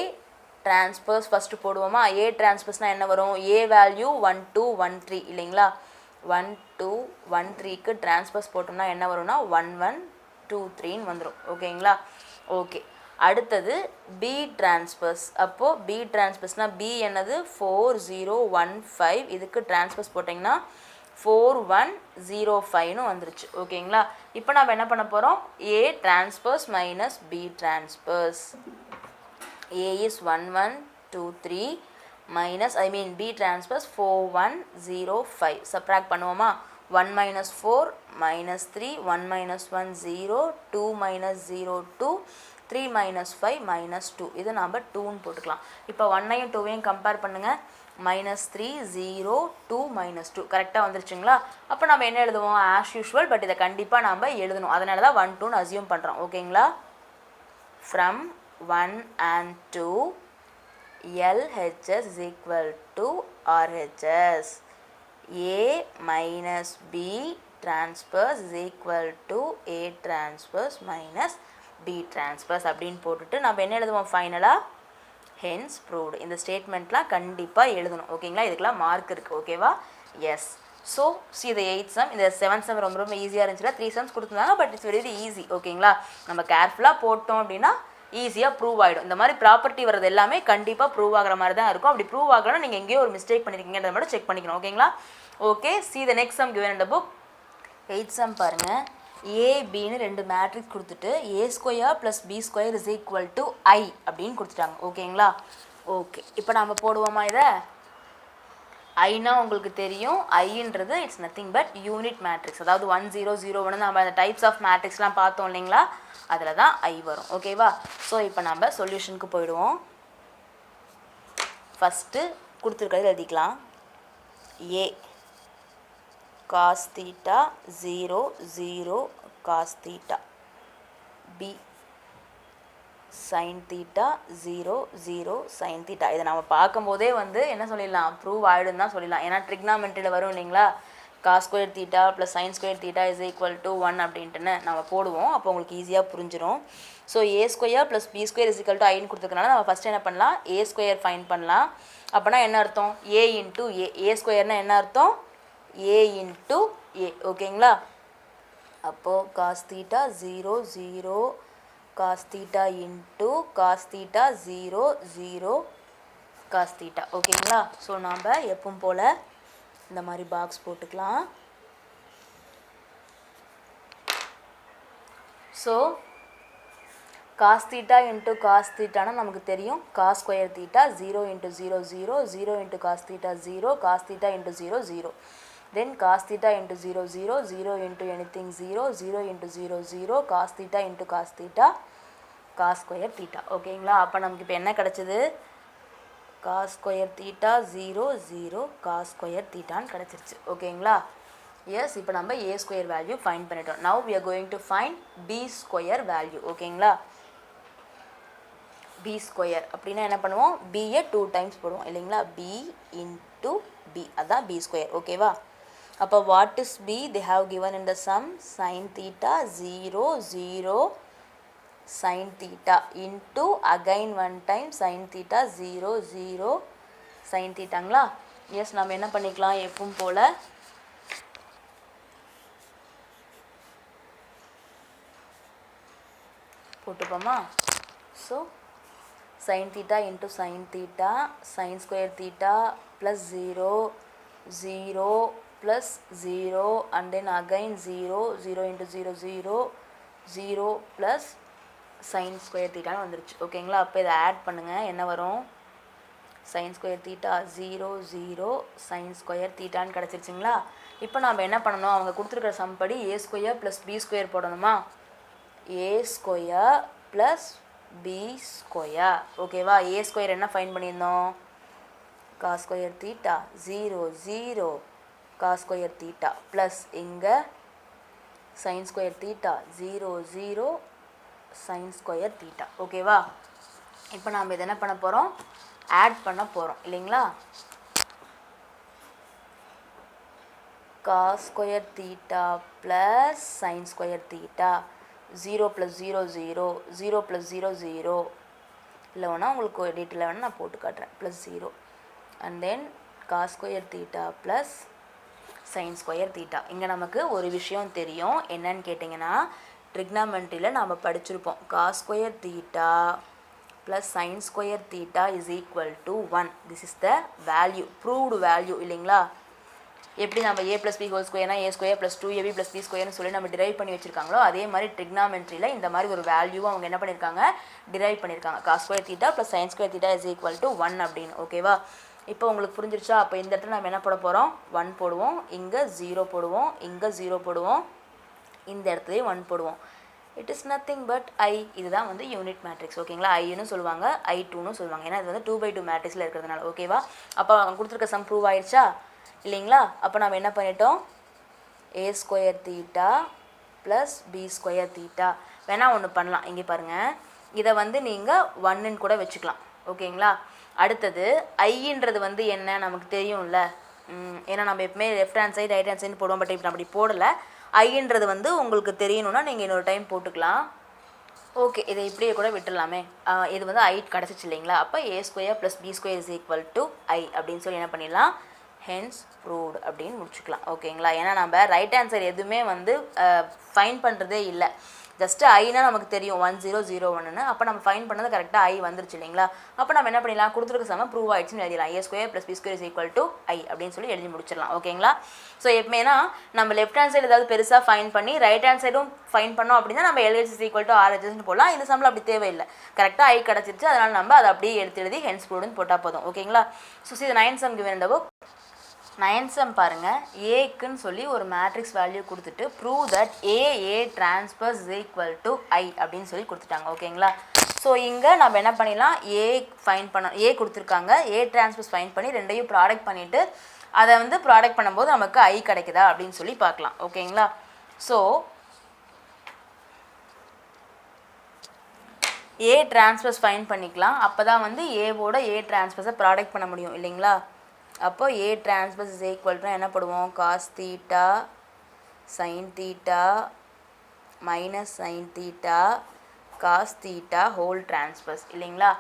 டிரான்ஸ்பர்ஸ் ஃபஸ்ட்டு போடுவோமா? ஏ டிரான்ஸ்பர்ஸ்னால் என்ன வரும்? ஏ வேல்யூ 1 2 1 3 இல்லைங்களா? 1 2 1 3க்கு டிரான்ஸ்பர்ஸ் போட்டோம்னா என்ன வரும்னா 1 1 2 3ன்னு வந்துடும். ஓகேங்களா? ஓகே, அடுத்தது பி டிரான்ஸ்பர்ஸ். அப்போது பி டிரான்ஸ்பர்ஸ்னால் பி என்னது? 4 0 1 5. இதுக்கு டிரான்ஸ்பர்ஸ் போட்டிங்கன்னா 4 1 0 5ன்னு வந்துருச்சு. ஓகேங்களா? இப்போ நம்ம என்ன பண்ண போகிறோம்? A transpose minus B transpose. A is 1 1 2 3 minus B transpose 4 1 0 5. Subtract பண்ணுவோமா? 1 minus 4 minus 3 1 minus 1 0 2 minus 0 2 3 minus 5 minus 2. இது நம்ம 2ன்னு போட்டுக்கலாம். இப்போ 1ஐயும் 2ஐயும் கம்பேர் பண்ணுங்கள். minus 3 0 2 minus 2 கரெக்டாக வந்துருச்சுங்களா? அப்போ நம்ம என்ன எழுதுவோம்? ஆஸ் யூஷுவல், பட் இதை கண்டிப்பாக நம்ம எழுதணும். அதனால தான் 1 2ன்னு அசியூம் பண்ணுறோம். ஓகேங்களா? From 1 and 2 LHS is equal to RHS. A minus B transpose is equal to A transpose minus B transpose அப்படின்னு போட்டுட்டு நம்ம என்ன எழுதுவோம் ஃபைனலாக? hence proved. இந்த ஸ்டேட்மெண்ட்லாம் கண்டிப்பாக எழுதணும். ஓகேங்களா? இதுக்கெல்லாம் மார்க் இருக்குது. ஓகேவா? Yes. So see the 8th sum. இந்த 7th sum ரொம்ப ரொம்ப ஈஸியாக இருந்துச்சுன்னா 3 sums கொடுத்துருந்தாங்க, பட் இட்ஸ் வெரி ஈஸி. ஓகேங்களா? நம்ம கேர்ஃபுல்லாக போட்டோம் அப்படின்னா ஈஸியாக ப்ரூவ் ஆகிடும். இந்த மாதிரி ப்ராப்பர்ட்டி வர்றது எல்லாமே கண்டிப்பாக ப்ரூவ் ஆகிற மாதிரி தான் இருக்கும். அப்படி ப்ரூவ் ஆகலாம் நீங்கள் எங்கேயோ ஒரு மிஸ்டேக் பண்ணியிருக்கீங்கன்றத மட்டும் செக் பண்ணிக்கணும். ஓகேங்களா? Okay, see the next sum given in the book. 8th sum பாருங்கள். ஏபின்னு 2 மேட்ரிக்ஸ் கொடுத்துட்டு A² + B² is equal to I அப்படின்னு கொடுத்துட்டாங்க. ஓகேங்களா? ஓகே, இப்போ நம்ம போடுவோமா இதை? ஐனா உங்களுக்கு தெரியும், ஐன்றது it's nothing but unit matrix. அதாவது 1 0 0 1 நம்ம அந்த டைப்ஸ் ஆஃப் மேட்ரிக்ஸ்லாம் பார்த்தோம் இல்லைங்களா? அதில் தான் ஐ வரும். ஓகேவா? ஸோ இப்போ நம்ம சொல்யூஷனுக்கு போயிடுவோம். ஃபஸ்ட்டு கொடுத்துருக்கிறது எழுதிக்கலாம். ஏ cos theta 0 0 cos theta, b sin theta 0 0 sin theta. இதை நம்ம பார்க்கும்போதே வந்து என்ன சொல்லிடலாம்? ப்ரூவ் ஆகிடும் தான் சொல்லிடலாம். ஏன்னா ட்ரிக்னாமெண்ட்ரியில் வரும் இல்லைங்களா? cos² theta + sin² theta is equal to 1 அப்படின்ட்டுன்னு நம்ம போடுவோம். அப்போ உங்களுக்கு ஈஸியாக புரிஞ்சிடும். So A² + B² is equal to Iன்னு கொடுத்துருக்கனால நம்ம ஃபஸ்ட்டு என்ன பண்ணலாம்? A² ஃபைன் பண்ணலாம். அப்போனா என்ன அர்த்தம்? A into A. A²னா என்ன அர்த்தம்? A into A. ஓகேங்களா? அப்போது cos theta 0 0 cos theta into cos theta 0 0 cos theta. ஓகேங்களா? ஸோ நாம் எப்பவும் போல் இந்த மாதிரி பாக்ஸ் போட்டுக்கலாம். So cos theta into cos theta நமக்கு தெரியும். cos square theta 0 into 0 0 0 into cos theta 0 cos theta into 0 0. Then cos theta into 0 0 0 into anything 0 0 into 0 0 cos theta into cos theta cos square theta. ஓகேங்களா? அப்போ நமக்கு இப்போ என்ன கிடச்சிது? cos square theta 0 0 cos square thetaன்னு கிடச்சிருச்சு. ஓகேங்களா? எஸ். இப்போ நம்ம A² வேல்யூ ஃபைன் பண்ணிட்டோம். Now we are going to find B² value. ஓகேங்களா? B² அப்படின்னா என்ன பண்ணுவோம்? B-யை 2 டைம்ஸ் போடுவோம் இல்லைங்களா? B into B, அதான் B². ஓகேவா? அப்போ what is B? they have given in the sum sin theta 0 0 sin theta into again 1 time sin theta 0 0 sin thetaங்களா? எஸ். நம்ம என்ன பண்ணிக்கலாம்? எப்பவும் போல் போட்டுப்போமா? So sin theta into sin theta, sin square theta plus 0, 0 plus 0 and then again 0, 0 into 0, 0, 0 plus sin square theta வந்துருச்சு. ஓகேங்களா? அப்போ இதை ஆட் பண்ணுங்கள். என்ன வரும்? sin square theta 0, 0 sin square theta கிடச்சிருச்சிங்களா? இப்போ நாம் என்ன பண்ணணும்? அவங்க கொடுத்துருக்கிற somebody a square plus b square போடணுமா? a square plus b square. ஓகேவா? a ஸ்கொயர் என்ன ஃபைன் பண்ணியிருந்தோம்? cos square theta 0, 0 cos square theta plus இங்கே sin square theta 0, 0 sin square theta. ஓகேவா? இப்போ நாம் இதை என்ன பண்ண போகிறோம்? ஆட் பண்ண போகிறோம் இல்லைங்களா? cos square theta plus sin square theta 0 plus 0, 0, 0 plus 0, 0 இல்லை வேணால் உங்களுக்கு டீட்டெயில் வேணால் நான் போட்டு காட்டுறேன். Plus 0 and then cos square theta plus sin square theta. இங்கே நமக்கு ஒரு விஷயம் தெரியும். என்னன்னு கேட்டிங்கன்னா, ட்ரிக்னாமெண்ட்ரியில் நாம் படிச்சிருப்போம். cos square theta plus sin square theta is equal to 1. This is the value, proved value இல்லைங்களா? எப்படி நம்ம a + b ஹோல் ஸ்கொயர்னா a square plus 2ab + b ஸ்கொயர்னு சொல்லி நம்ம டிரைவ் பண்ணி வச்சுருக்காங்களோ, அதே மாதிரி ட்ரிக்னாமெண்ட்ரியில் இந்த மாதிரி ஒரு வேல்யூவும் அவங்க என்ன பண்ணியிருக்காங்க? டிரைவ் பண்ணியிருக்காங்க. cos square theta plus sin square theta is equal to 1 அப்படின்னு. ஓகேவா? இப்போ உங்களுக்கு புரிஞ்சிருச்சா? அப்போ இந்த இடத்துல நம்ம என்ன போட போகிறோம்? 1 போடுவோம், இங்கே 0 போடுவோம், இங்கே 0 போடுவோம், இந்த இடத்துலையும் 1 போடுவோம். It is nothing but I. இதுதான் வந்து யூனிட் மேட்ரிக்ஸ். ஓகேங்களா? ஐன்னு சொல்லுவாங்க, I2ன்னு சொல்லுவாங்க. ஏன்னா இது வந்து 2/2 மேட்ரிக்ஸில் இருக்கிறதுனால. ஓகேவா? அப்போ அவங்க கொடுத்துருக்க சம் ப்ரூவ் ஆயிடுச்சா இல்லைங்களா? அப்போ நம்ம என்ன பண்ணிட்டோம்? a square theta plus b square theta. வேணால் ஒன்று பண்ணலாம். இங்கே பாருங்கள், இதை வந்து நீங்கள் 1ன்னு கூட வச்சுக்கலாம். ஓகேங்களா? அடுத்தது ஐன்றது வந்து என்ன நமக்கு தெரியும்ல. ஏன்னா நம்ம எப்பவுமே left hand side right hand side போடுவோம். பட் இப்போ அப்படி போடலை. ஐன்றது வந்து உங்களுக்கு தெரியணும்னா நீங்கள் இன்னொரு டைம் போட்டுக்கலாம். ஓகே, இதை இப்படியே கூட விட்டுடலாமே. இது வந்து ஐ கிடச்சிச்சு இல்லைங்களா? அப்போ a square plus b square is equal to I அப்படின்னு சொல்லி என்ன பண்ணிடலாம்? ஹென்ஸ் ப்ரூவ்டு அப்படின்னு முடிச்சுக்கலாம். ஓகேங்களா? ஏன்னா நம்ம ரைட் ஹேண்ட் சைடு எதுவுமே வந்து ஃபைன் பண்ணுறதே இல்லை. ஜஸ்ட்டு ஐனா நமக்கு தெரியும் 1001ன்னு. அப்போ நம்ம ஃபைன் பண்ணது கரெக்டாக ஐ வந்துருச்சு இல்லைங்களா? அப்போ நம்ம என்ன பண்ணிடலாம்? கொடுத்துருக்க சம ப்ரூவ் ஆயிடுச்சுன்னு எழுதிடலாம். a square plus b square is equal to I அப்படின்னு சொல்லி எழுதி முடிச்சிடலாம். ஓகேங்களா? ஸோ எப்பவுமேனா நம்ம லெஃப்ட் ஹேண்ட் சைடு ஏதாவது பெருசாக ஃபைன் பண்ணி ரைட் ஹேண்ட் சைடும் ஃபைன் பண்ணோம் அப்படின்னா நம்ம LHS இஸ் ஈக்குவல் டு RHSன்னு போடலாம். இந்த சம்மில் அப்படி தேவையில்லை. கரெக்டாக ஐ கிடச்சிருச்சு. அதனால் நம்ம அதை அப்படியே எடுத்து எழுதி ஹென்ஸ் ப்ரூவ்டுன்னு போட்டால் போதும். ஓகேங்களா? ஸோ இது 9th sum given in the book. 9th sum பாருங்கள், ஏக்குன்னு சொல்லி ஒரு மேட்ரிக்ஸ் வேல்யூ கொடுத்துட்டு prove that A transpose is equal to I அப்படின்னு சொல்லி கொடுத்துட்டாங்க. ஓகேங்களா? ஸோ இங்கே நம்ம என்ன பண்ணிடலாம்? ஏ ஃபைன் பண்ண ஏ கொடுத்துருக்காங்க. ஏ டிரான்ஸ்பர்ஸ் ஃபைன் பண்ணி ரெண்டையும் ப்ராடக்ட் பண்ணிவிட்டு அதை வந்து ப்ராடக்ட் பண்ணும்போது நமக்கு ஐ கிடைக்குதா அப்படின்னு சொல்லி பார்க்கலாம். ஓகேங்களா? ஸோ ஏ டிரான்ஸ்பர்ஸ் ஃபைன் பண்ணிக்கலாம். அப்போ தான் வந்து ஏவோட ஏ டிரான்ஸ்பர்ஸை ப்ராடக்ட் பண்ண முடியும் இல்லைங்களா? அப்போ A transpose is equal to என்ன போடுவோம்? Cos theta sin theta minus sin theta cos theta whole transpose இல்லைங்களா?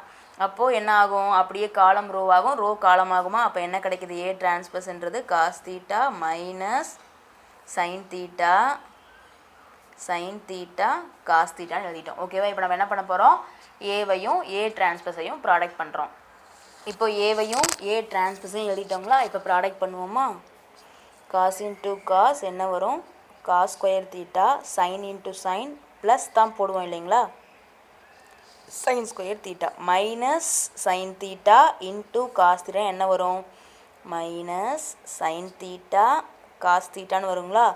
அப்போது என்ன ஆகும்? அப்படியே காலம் ரோ ஆகும், ரோ காலம் ஆகுமா? அப்போ என்ன கிடைக்குது? ஏ டிரான்ஸ்பர்ஸ்ன்றது cos theta minus sin theta cos தீட்டான்னு எழுதிட்டோம். ஓகேவா? இப்போ நம்ம என்ன பண்ண போகிறோம்? ஏவையும் ஏ டிரான்ஸ்பர்ஸையும் ப்ராடக்ட் பண்ணுறோம். இப்போ ஏவையும் ஏ டிரான்ஸ்பர்ஸையும் எழுதிட்டோங்களா? இப்போ ப்ராடக்ட் பண்ணுவோமா? காஸ் இன்ட்டு காஸ் என்ன வரும்? Cos square theta sin into sin plus தான் போடுவோம் இல்லைங்களா? Sin square theta minus sin theta into cos theta என்ன வரும்? மைனஸ் சைன் தீட்டா காஸ் தீட்டான்னு வருங்களா?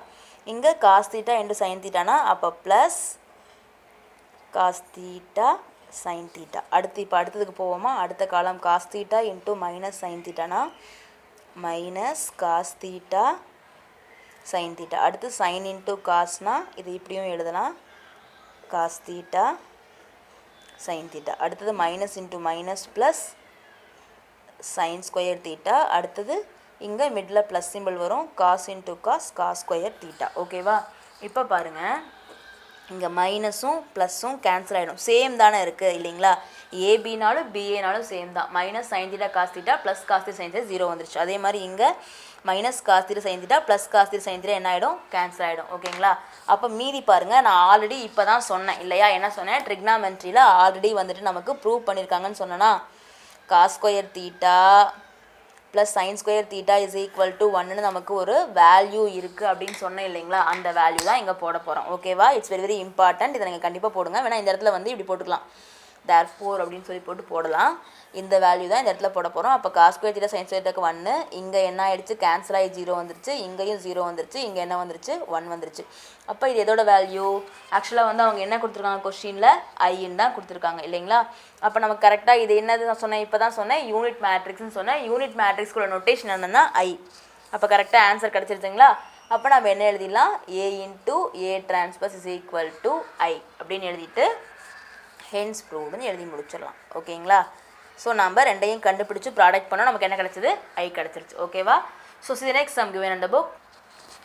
இங்கே காஸ் தீட்டா இன்ட்டு சைன் தீட்டானா அப்போ plus cos theta sin theta. இப்போ அடுத்ததுக்கு போவோமா? அடுத்த column cos theta into minus sin தீட்டானா minus cos theta sin theta. அடுத்து சைன் இன்ட்டு காஸ்னா இது இப்படியும் எழுதலாம், காஸ் தீட்டா சைன் தீட்டா. அடுத்தது minus into minus plus sin square theta. அடுத்தது இங்கே மிடில் ப்ளஸ் சிம்பிள் வரும், cos into cos cos square theta. ஓகேவா? இப்போ பாருங்கள், இங்கே மைனஸும் ப்ளஸ்ஸும் கேன்சல் ஆகிடும். சேம் தானே இருக்குது இல்லைங்களா? ஏபினாலும் பிஏனாலும் சேம் தான். Minus sin theta cos theta plus cos theta sin theta 0 வந்துருச்சு. அதே மாதிரி இங்கே minus cos theta sin theta plus cos theta sin theta என்ன ஆகிடும்? கேன்சல் ஆகிடும். ஓகேங்களா? அப்போ மீதி பாருங்கள், நான் ஆல்ரெடி இப்போ தான் சொன்னேன் இல்லையா? என்ன சொன்னேன்? ட்ரிக்னாமெட்ரியில் ஆல்ரெடி வந்துட்டு நமக்கு ப்ரூவ் பண்ணியிருக்காங்கன்னு சொன்னேன்னா, cos square theta plus sin square theta is equal to 1ன்னு நமக்கு ஒரு வேல்யூ இருக்குது அப்படின்னு சொன்னேன் இல்லைங்களா? அந்த வேல்யூ தான் இங்கே போட போகிறோம். ஓகேவா? It's very very important. இதை நீங்கள் கண்டிப்பாக போடுங்க. வேணா இந்த இடத்துல வந்து இப்படி போட்டுக்கலாம், therefore அப்படின்னு சொல்லி போடலாம். இந்த வேல்யூ தான் இந்த இடத்துல போட போகிறோம். அப்போ cos square theta sin square தீட்டாக்கு 1, இங்கே என்ன ஆகிடுச்சு? கேன்சல் ஆகி 0 வந்துருச்சு. இங்கேயும் 0 வந்துருச்சு. இங்கே என்ன வந்துருச்சு? 1 வந்துருச்சு. அப்போ இது எதோட வேல்யூ? ஆக்சுவலாக வந்து அவங்க என்ன கொடுத்துருக்காங்க கொஸ்டினில்? ஐன்னு தான் கொடுத்துருக்காங்க இல்லைங்களா? அப்போ நமக்கு கரெக்டாக இது என்னது நான் சொன்னேன்? இப்போ தான் சொன்னேன் யூனிட் மேட்ரிக்ஸ்னு சொன்னேன். யூனிட் மேட்ரிக்ஸ்குள்ள நோட்டேஷன் என்னென்னா ஐ. அப்போ கரெக்டாக ஆன்சர் கிடச்சிருச்சுங்களா? அப்போ நம்ம என்ன எழுதிடலாம்? A into A transpose is equal to I அப்படின்னு எழுதிட்டு ஹென்ஸ் ப்ரூவ்டுன்னு எழுதி முடிச்சிடலாம். ஓகேங்களா? ஸோ நம்ம ரெண்டையும் கண்டுபிடிச்சி ப்ராடக்ட் பண்ணோம். நமக்கு என்ன கிடச்சிது? ஐ கிடச்சிருச்சு. ஓகேவா? So see next sum given in the book.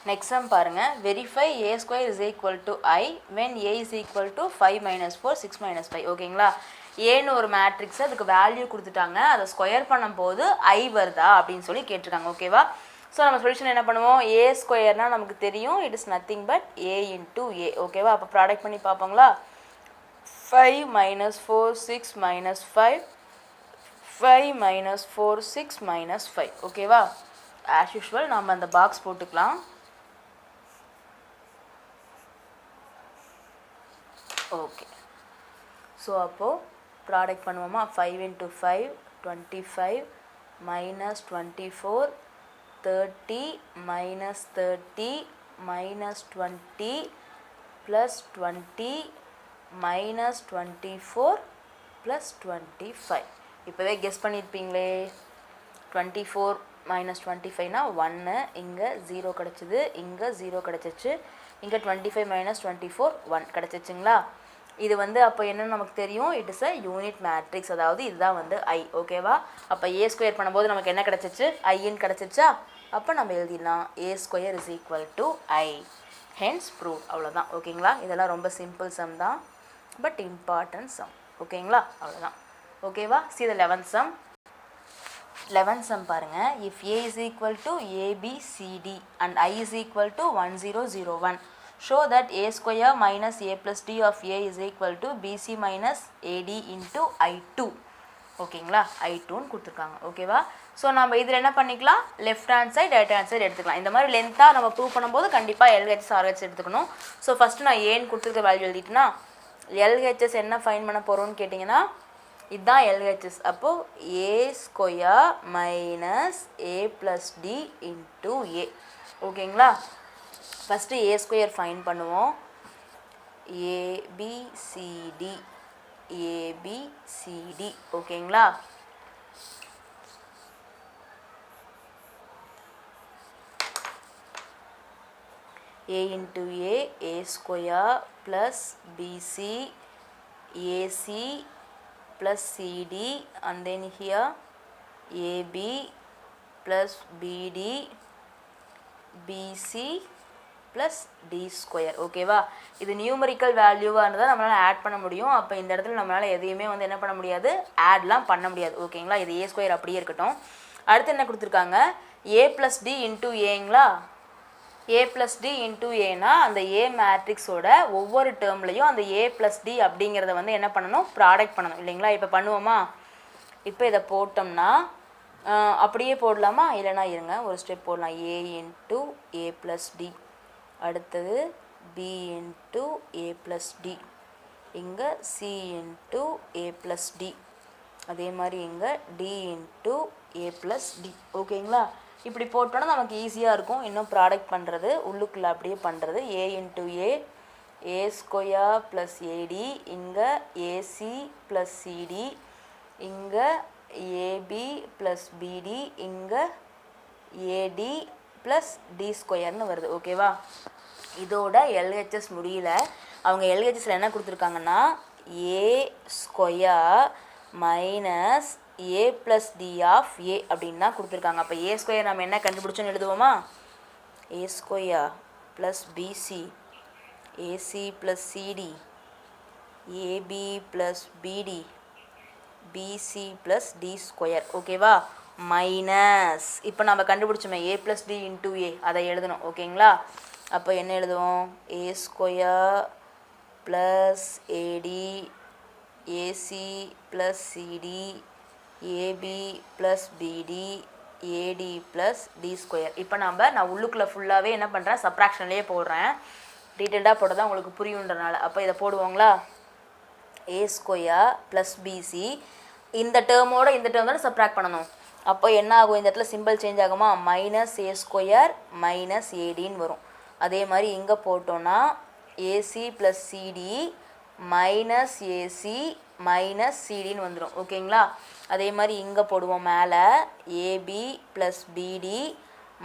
Next sum பாருங்கள். Verify a square is equal to I when a is equal to 5 - 4 6 - 5. ஓகேங்களா? ஏன்னு ஒரு மேட்ரிக்ஸ் அதுக்கு வேல்யூ கொடுத்துட்டாங்க. அதை ஸ்கொயர் பண்ணும்போது ஐ வருதா அப்படின்னு சொல்லி கேட்டிருக்காங்க. ஓகேவா? ஸோ நம்ம சொல்யூஷன் என்ன பண்ணுவோம்? ஏ ஸ்கொயர்னால் நமக்கு தெரியும், it is nothing but a into A. ஓகேவா? அப்போ ப்ராடக்ட் பண்ணி பார்ப்போங்களா? 5 - 4 6 - 5 5 - 4 6 - 5. ஓகேவா? ஆஸ் யூஷுவல் நம்ம அந்த பாக்ஸ் போட்டுக்கலாம். ஓகே. ஸோ அப்போது ப்ராடக்ட் பண்ணுவோமா? 5 × 5 25 - 24 30 - 30 - 20 + 20 - 24 + 25. இப்போவே கெஸ் பண்ணியிருப்பீங்களே. 24 - 25னா 1, இங்கே 0 கிடச்சிது, இங்கே 0 கிடச்சிச்சு, இங்கே 25 - 24 1 கிடச்சிச்சுங்களா? இது வந்து அப்போ என்னன்னு நமக்கு தெரியும், it is a unit matrix, அதாவது இதுதான் வந்து ஐ. ஓகேவா? அப்போ ஏ ஸ்கொயர் பண்ணும்போது நமக்கு என்ன கிடச்சிச்சு? ஐன்னு கிடச்சிச்சா? அப்போ நம்ம எழுதிடலாம் A square is equal to I. Hence prove. அவ்வளோதான். ஓகேங்களா? இதெல்லாம் ரொம்ப சிம்பிள் சம் தான், பட் இம்பார்ட்டன்ட் சம். ஓகேங்களா? அவ்வளோதான். ஓகேவா? see the 11th sum. 11th sum பாருங்க. if a is equal to abcd and I is equal to 1 0 0 1, show that a square minus a plus d of a is equal to bc minus ad into I2. ஓகேங்களா? I2ன்னு கொடுத்துருக்காங்க. ஓகேவா? So நம்ம இதில் என்ன பண்ணிக்கலாம்? Left hand side right hand side எடுத்துக்கலாம். இந்த மாதிரி லென்த்தாக நம்ம ப்ரூவ் பண்ணும்போது கண்டிப்பாக LHS RHS எடுத்துக்கணும். ஸோ ஃபஸ்ட்டு நான் ஏன்னு கொடுத்துருக்க வேல்யூ எழுதிட்டுனா, LHS என்ன ஃபைன் பண்ண போகிறோன்னு கேட்டிங்கன்னா, இதுதான் LHS. அப்போது a square minus a plus D into A. ஓகேங்களா? ஃபஸ்ட்டு a ஸ்கொயர் ஃபைன் பண்ணுவோம். ABCD ABCD. ஓகேங்களா? a into a square plus bc ac plus cd, and then here ab plus bd bc plus d square. ஓகேவா? இது numerical வேல்யூவாக இருந்தால் நம்மளால் add பண்ண முடியும். அப்போ இந்த இடத்துல நம்மளால் எதையுமே வந்து என்ன பண்ண முடியாது? ஆட்லாம் பண்ண முடியாது. ஓகேங்களா? இது ஏ ஸ்கொயர் அப்படியே இருக்கட்டும். அடுத்து என்ன கொடுத்துருக்காங்க? a plus d into ஏங்களா? a plus d into ஏனா அந்த a மேட்ரிக்ஸோட ஒவ்வொரு டேர்ம்லையும் அந்த a plus d அப்படிங்கிறத வந்து என்ன பண்ணணும்? ப்ராடக்ட் பண்ணணும் இல்லைங்களா? இப்போ பண்ணுவோமா? இப்போ இதை போட்டோம்னா அப்படியே போடலாமா? இல்லைனா இருங்க, ஒரு ஸ்டெப் போடலாம். a into a plus d, அடுத்தது b into a plus d, இங்கே c into a plus d, அதே மாதிரி இங்கே d into a plus d. ஓகேங்களா? இப்படி போட்டோன்னா நமக்கு ஈஸியாக இருக்கும் இன்னும் ப்ராடக்ட் பண்ணுறது, உள்ளுக்குள்ளே அப்படியே பண்ணுறது. a into a square plus AD, இங்கே ஏசி ப்ளஸ் சிடி, இங்கே ஏபி ப்ளஸ் பிடி, இங்கே ஏடி ப்ளஸ் டி ஸ்கொயர்னு வருது. ஓகேவா? இதோட LHS முடியல. அவங்க LHSல என்ன கொடுத்துருக்காங்கன்னா A square minus a plus d of a அப்படின்னு தான் கொடுத்துருக்காங்க. அப்போ a ஸ்கொயர் நம்ம என்ன கண்டுபிடிச்சோன்னு எழுதுவோமா? a square plus BC AC plus CD AB plus BD BC plus D square ஓகேவா மைனஸ் இப்போ நம்ம கண்டுபிடிச்சோமே A plus D into A அதை எழுதணும் ஓகேங்களா அப்போ என்ன எழுதுவோம் A square plus AD AC plus CD AB plus BD AD plus D square இப்போ நான் உள்ளுக்குள்ளே ஃபுல்லாகவே என்ன பண்ணுறேன் சப்ராக்ஷன்லேயே போடுறேன் டீட்டெயில்டாக போட தான் உங்களுக்கு புரியுன்றனால அப்போ இதை போடுவோங்களா ஏ ஸ்கொயர் ப்ளஸ் பிசி இந்த டேர்மோட இந்த டேர்ம் தான் சப்ராக்ட் பண்ணணும் அப்போ என்ன ஆகும் இந்த இடத்துல சிம்பிள் சேஞ்ச் ஆகுமா மைனஸ் ஏ ஸ்கொயர் மைனஸ் ஏடின்னு வரும் அதே மாதிரி இங்கே போட்டோன்னா AC plus CD minus AC minus சிடின்னு வந்துடும் ஓகேங்களா அதே மாதிரி இங்கே போடுவோம் மேலே AB plus BD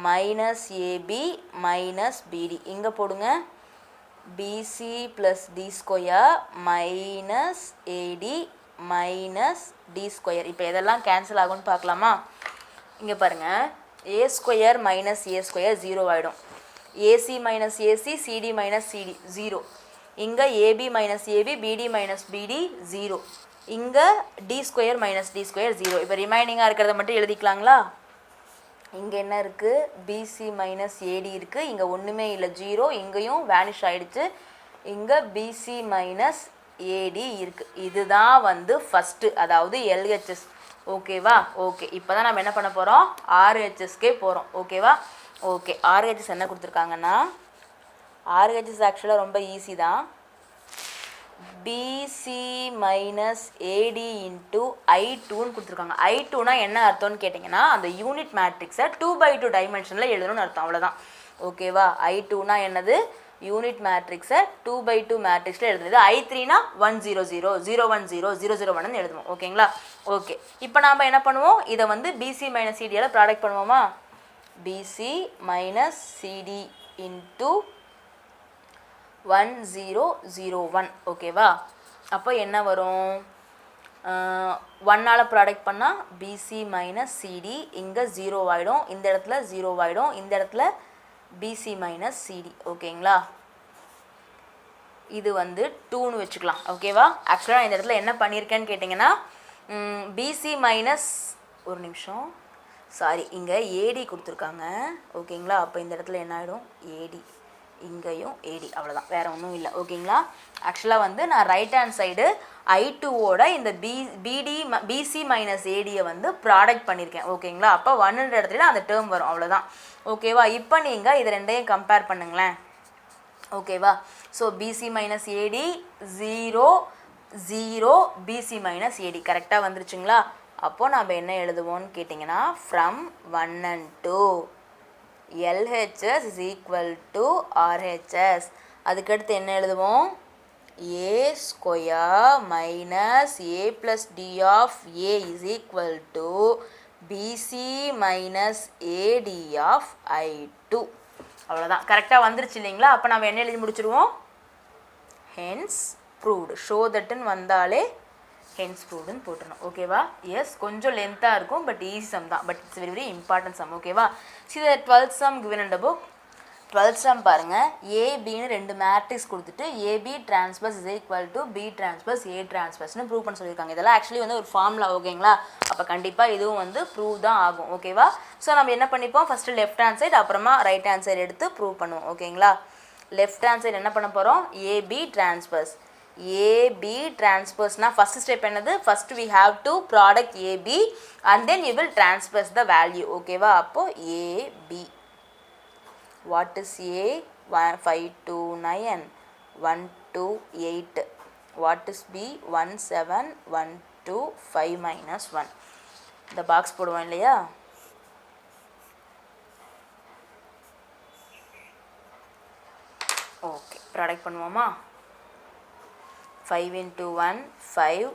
minus AB minus BD இங்கே போடுங்க BC plus D square minus AD minus D square இப்போ எதெல்லாம் கேன்சல் ஆகும்னு பார்க்கலாமா இங்கே பாருங்கள் A square minus A square 0 ஆகிடும் AC minus AC CD minus CD 0 இங்கே AB minus AB BD minus BD 0 இங்கே D square minus D square 0 இப்போ ரிமைனிங்காக இருக்கிறத மட்டும் எழுதிக்கலாங்களா இங்கே என்ன இருக்குது பிசி மைனஸ் ஏடி இருக்குது இங்கே ஒன்றுமே இல்லை 0 இங்கேயும் வேனிஷ் ஆகிடுச்சு இங்கே பிசி மைனஸ் ஏடி இருக்குது இதுதான் வந்து ஃபஸ்ட்டு அதாவது எல்ஹெச்எஸ் ஓகேவா ஓகே இப்போ தான் நம்ம என்ன பண்ண போகிறோம் ஆர்ஹெச்எஸ்க்கே போகிறோம் ஓகேவா ஓகே ஆர்ஹெச்எஸ் என்ன கொடுத்துருக்காங்கன்னா ஆர்ஹெச்எஸ் ஆக்சுவலாக ரொம்ப ஈஸி தான் பிசி மைனஸ் ஏடி இன்ட்டு I2ன்னு கொடுத்துருக்காங்க I2னா என்ன அர்த்தம்னு கேட்டிங்கன்னா அந்த யூனிட் மேட்ரிக்ஸை 2x2 டைமென்ஷனில் எழுதணும்னு அர்த்தம் அவ்வளோதான் ஓகேவா I2னா என்னது யூனிட் மேட்ரிக்ஸை 2x2 மேட்ரிக்ஸில் எழுதுறது I3னா 1 0 0 0 1 0 0 0 1ன்னு எழுதுவோம் ஓகேங்களா ஓகே இப்போ நாம் என்ன பண்ணுவோம் இதை வந்து பிசி மைனஸ் சிடியால் ப்ராடக்ட் பண்ணுவோமா பிசி மைனஸ் சிடி இன்ட்டு 1 0 0 1 ஓகேவா அப்போ என்ன வரும் 1ஆல் ப்ராடக்ட் பண்ணால் பிசி மைனஸ் சிடி இங்கே 0 ஆகிடும் இந்த இடத்துல 0 ஆகிடும் இந்த இடத்துல பிசி மைனஸ் சிடி ஓகேங்களா இது வந்து 2ன்னு வச்சுக்கலாம் ஓகேவா ஆக்சுவலாக இந்த இடத்துல என்ன பண்ணியிருக்கேன்னு கேட்டிங்கன்னா பிசி மைனஸ் ஒரு நிமிஷம் சாரி இங்கே ஏடி கொடுத்துருக்காங்க ஓகேங்களா அப்போ இந்த இடத்துல என்ன ஆகிடும் ஏடி இங்கேயும் ஏடி அவ்வளோதான் வேறு ஒன்றும் இல்லை ஓகேங்களா ஆக்சுவலாக வந்து நான் ரைட் ஹேண்ட் சைடு I2ஓட இந்த பிசி மைனஸ் ஏடியை வந்து ப்ராடக்ட் பண்ணியிருக்கேன் ஓகேங்களா அப்போ 1ன்ற இடத்துல அந்த டேர்ம் வரும் அவ்வளோதான் ஓகேவா இப்போ நீங்கள் இது ரெண்டையும் கம்பேர் பண்ணுங்களேன் ஓகேவா ஸோ பிசி மைனஸ் ஏடி 0 0 பிசி மைனஸ் ஏடி கரெக்டாக வந்துருச்சுங்களா அப்போது நம்ம என்ன எழுதுவோம்னு கேட்டிங்கன்னா from 1 and 2 LHS is equal to RHS அதுக்கடுத்து என்ன எழுதுவோம் A square minus A plus D of A is equal to BC minus AD of I2 அவ்வளோதான் கரெக்டாக வந்துருச்சு இல்லைங்களா அப்போ நம்ம என்ன எழுதி முடிச்சிடுவோம் hence proved show thatன்னு வந்தாலே hence provedன்னு போட்டுருணும் ஓகேவா எஸ் கொஞ்சம் லென்த்தாக இருக்கும் பட் ஈஸி சம் தான் but it's very very important sum ஓகேவா see the 12th sum given in the book 12th sum பாருங்கள் ஏபின்னு 2 மேட்ரிக்ஸ் கொடுத்துட்டு AB transpose is equal to B transpose A டிரான்ஸ்பஸ்னு ப்ரூவ் பண்ண சொல்லியிருக்காங்க இதெல்லாம் ஆக்சுவலி வந்து ஒரு ஃபார்முலா ஓகேங்களா அப்போ கண்டிப்பாக இதுவும் வந்து ப்ரூவ் தான் ஆகும் ஓகேவா ஸோ நம்ம என்ன பண்ணிப்போம் ஃபஸ்ட்டு லெஃப்ட் ஹேண்ட் சைடு அப்புறமா ரைட் ஹேண்ட் சைடு எடுத்து ப்ரூவ் பண்ணுவோம் ஓகேங்களா லெஃப்ட் ஹேண்ட் சைடு என்ன பண்ண போகிறோம் ஏபி டிரான்ஸ்பஸ் ஏபி டிரான்ஸ்பஸ்னால் ஃபஸ்ட் ஸ்டெப் என்னது first we have to product AB and then you will transpose the value ஓகேவா அப்போது AB what is A 529 128 what is B 17125 minus 1 இந்த பாக்ஸ் போடுவோம் இல்லையா ஓகே ப்ராடக்ட் பண்ணுவோமா 5 into 1 5